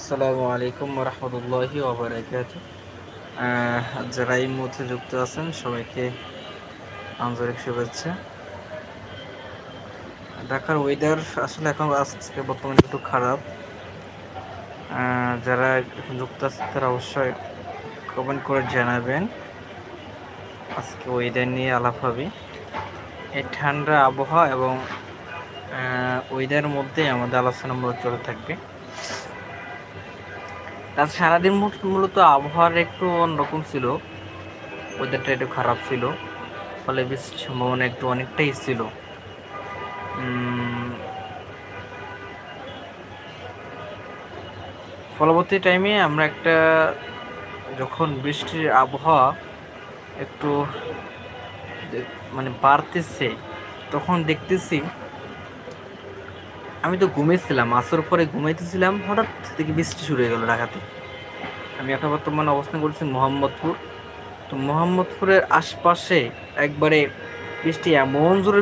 আসসালামু আলাইকুম রহমতুল্লাহি ওবারাকাতুহু। যারা এই মুহূর্তে যুক্ত আছেন সবাইকে আন্তরিক শুভেচ্ছা। ঢাকার ওয়েদার আসলে এখন আজকে বর্তমানে একটু খারাপ। যারা এখন যুক্ত আছেন তারা অবশ্যই কমেন্ট করে জানাবেন। আজকে ওয়েদার নিয়ে আলাপ হবে। এই ঠান্ডা আবহাওয়া এবং ওয়েদারের মধ্যে আমাদের আলোচনা মূলত চলে থাকবে। তার সারাদিন মূলত আবহাওয়ার একটু অন্যরকম ছিল, ওয়েদারটা একটু খারাপ ছিল, ফলে বৃষ্টির সম্ভাবনা একটু অনেকটাই ছিল। পরবর্তী টাইমে আমরা যখন বৃষ্টির আবহাওয়া একটু বাড়তেছে, তখন দেখতেছি আমি তো ঘুমিয়েছিলাম, আসর পরে ঘুমাইতেছিলাম, হঠাৎ থেকে বৃষ্টি শুরু হয়ে গেল ঢাকাতে। আমি এখন বর্তমানে অবস্থান করছি মোহাম্মদপুর। তো মোহাম্মদপুরের আশপাশে একবারে বৃষ্টি এমন জোরে